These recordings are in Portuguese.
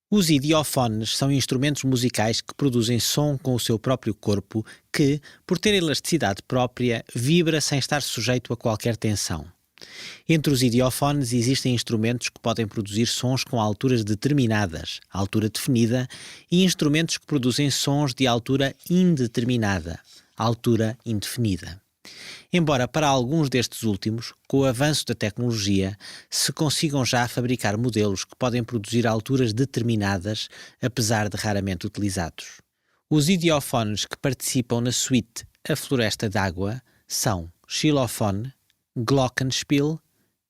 Os idiofones são instrumentos musicais que produzem som com o seu próprio corpo que, por ter elasticidade própria, vibra sem estar sujeito a qualquer tensão. Entre os idiofones existem instrumentos que podem produzir sons com alturas determinadas, altura definida, e instrumentos que produzem sons de altura indeterminada, altura indefinida. Embora para alguns destes últimos, com o avanço da tecnologia, se consigam já fabricar modelos que podem produzir alturas determinadas, apesar de raramente utilizados. Os idiofones que participam na suite A Floresta d'Água são xilofone, glockenspiel,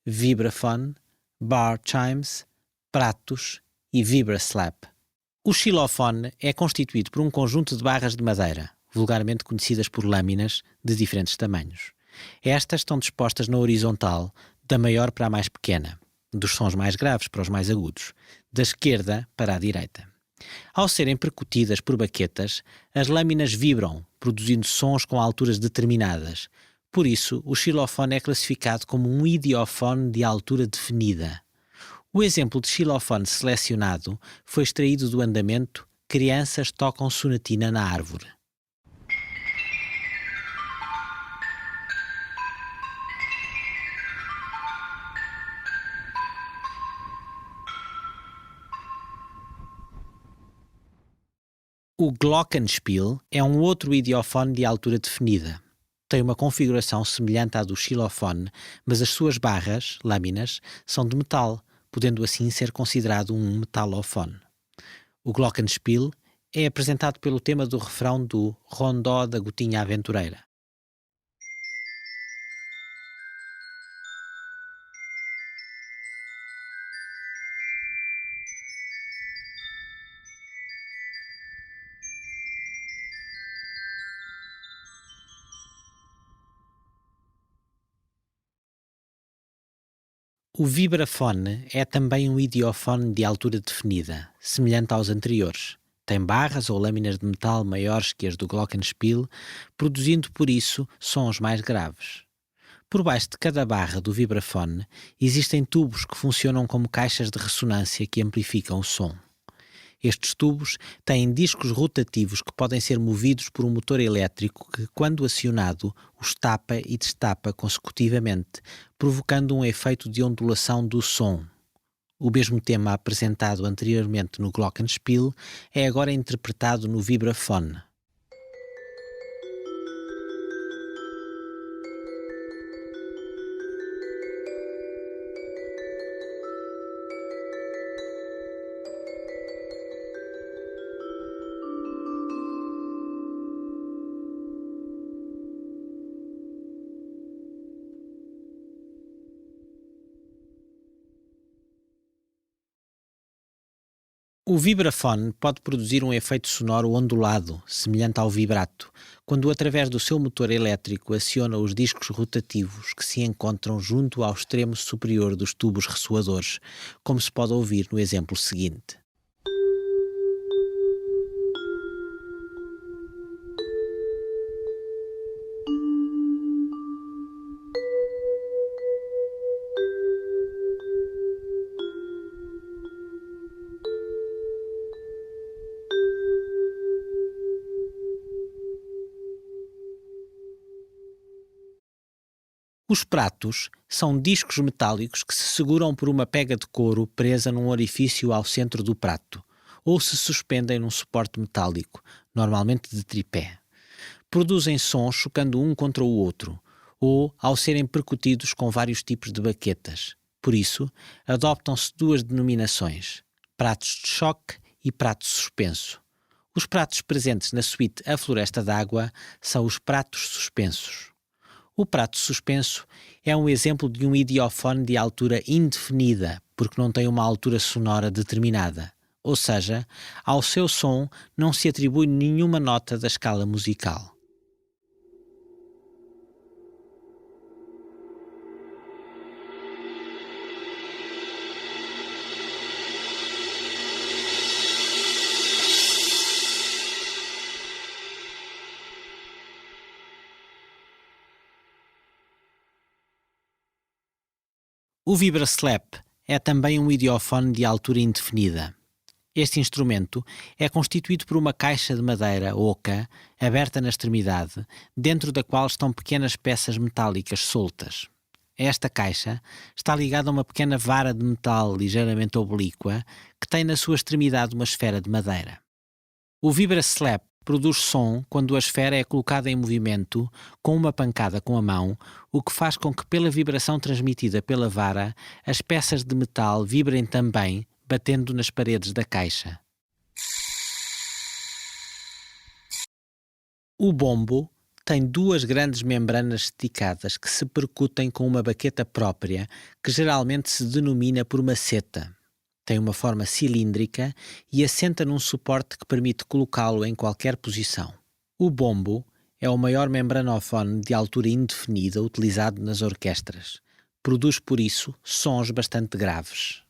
vibraphone, bar chimes, pratos e vibraslap. O xilofone é constituído por um conjunto de barras de madeira, vulgarmente conhecidas por lâminas, de diferentes tamanhos. Estas estão dispostas na horizontal, da maior para a mais pequena, dos sons mais graves para os mais agudos, da esquerda para a direita. Ao serem percutidas por baquetas, as lâminas vibram, produzindo sons com alturas determinadas. Por isso, o xilofone é classificado como um idiofone de altura definida. O exemplo de xilofone selecionado foi extraído do andamento Crianças tocam sonatina na árvore. O glockenspiel é um outro idiofone de altura definida. Tem uma configuração semelhante à do xilofone, mas as suas barras, lâminas, são de metal, podendo assim ser considerado um metalofone. O glockenspiel é apresentado pelo tema do refrão do Rondó da Gotinha Aventureira. O vibrafone é também um idiofone de altura definida, semelhante aos anteriores. Tem barras ou lâminas de metal maiores que as do glockenspiel, produzindo por isso sons mais graves. Por baixo de cada barra do vibrafone existem tubos que funcionam como caixas de ressonância que amplificam o som. Estes tubos têm discos rotativos que podem ser movidos por um motor elétrico que, quando acionado, os tapa e destapa consecutivamente, provocando um efeito de ondulação do som. O mesmo tema apresentado anteriormente no glockenspiel é agora interpretado no vibrafone. O vibrafone pode produzir um efeito sonoro ondulado, semelhante ao vibrato, quando através do seu motor elétrico aciona os discos rotativos que se encontram junto ao extremo superior dos tubos ressoadores, como se pode ouvir no exemplo seguinte. Os pratos são discos metálicos que se seguram por uma pega de couro presa num orifício ao centro do prato, ou se suspendem num suporte metálico, normalmente de tripé. Produzem sons chocando um contra o outro, ou ao serem percutidos com vários tipos de baquetas. Por isso, adoptam-se duas denominações: pratos de choque e prato suspenso. Os pratos presentes na suíte A Floresta d'Água são os pratos suspensos. O prato suspenso é um exemplo de um idiofone de altura indefinida, porque não tem uma altura sonora determinada. Ou seja, ao seu som não se atribui nenhuma nota da escala musical. O vibraslap é também um idiofone de altura indefinida. Este instrumento é constituído por uma caixa de madeira oca, aberta na extremidade, dentro da qual estão pequenas peças metálicas soltas. Esta caixa está ligada a uma pequena vara de metal ligeiramente oblíqua que tem na sua extremidade uma esfera de madeira. O vibra-slap produz som quando a esfera é colocada em movimento com uma pancada com a mão, o que faz com que, pela vibração transmitida pela vara, as peças de metal vibrem também, batendo nas paredes da caixa. O bombo tem duas grandes membranas esticadas que se percutem com uma baqueta própria, que geralmente se denomina por maceta. Tem uma forma cilíndrica e assenta num suporte que permite colocá-lo em qualquer posição. O bombo é o maior membranofone de altura indefinida utilizado nas orquestras. Produz, por isso, sons bastante graves.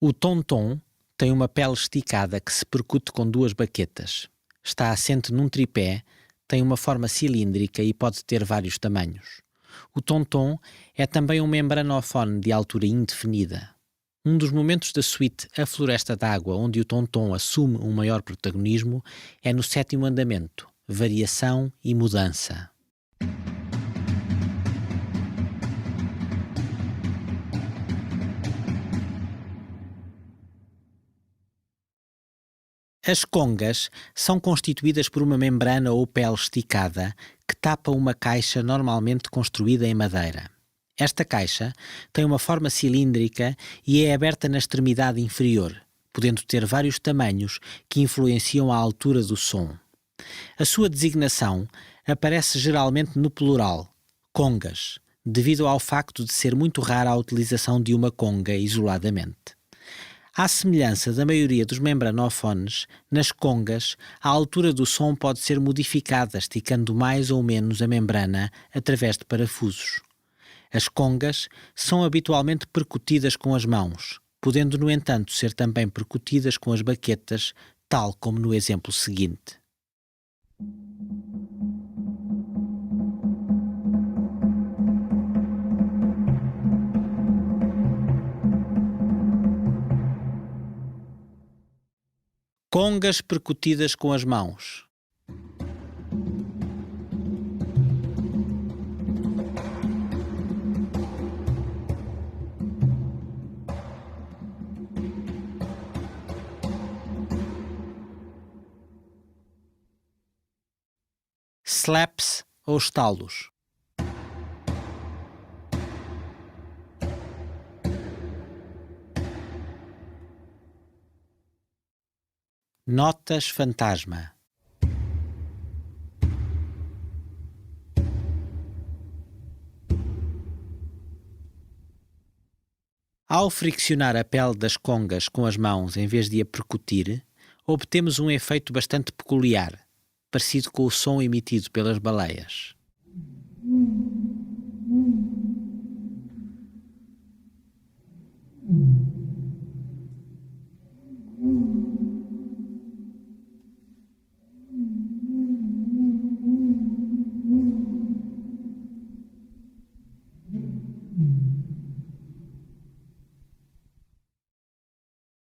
O tom-tom tem uma pele esticada que se percute com duas baquetas. Está assente num tripé, tem uma forma cilíndrica e pode ter vários tamanhos. O tom-tom é também um membranofone de altura indefinida. Um dos momentos da suíte A Floresta d'Água onde o tom-tom assume um maior protagonismo é no sétimo andamento, Variação e Mudança. As congas são constituídas por uma membrana ou pele esticada que tapa uma caixa normalmente construída em madeira. Esta caixa tem uma forma cilíndrica e é aberta na extremidade inferior, podendo ter vários tamanhos que influenciam a altura do som. A sua designação aparece geralmente no plural, congas, devido ao facto de ser muito rara a utilização de uma conga isoladamente. À semelhança da maioria dos membranofones, nas congas, a altura do som pode ser modificada esticando mais ou menos a membrana através de parafusos. As congas são habitualmente percutidas com as mãos, podendo, no entanto, ser também percutidas com as baquetas, tal como no exemplo seguinte. Congas percutidas com as mãos. Slaps ou estalos. Notas fantasma. Ao friccionar a pele das congas com as mãos em vez de a percutir, obtemos um efeito bastante peculiar, parecido com o som emitido pelas baleias.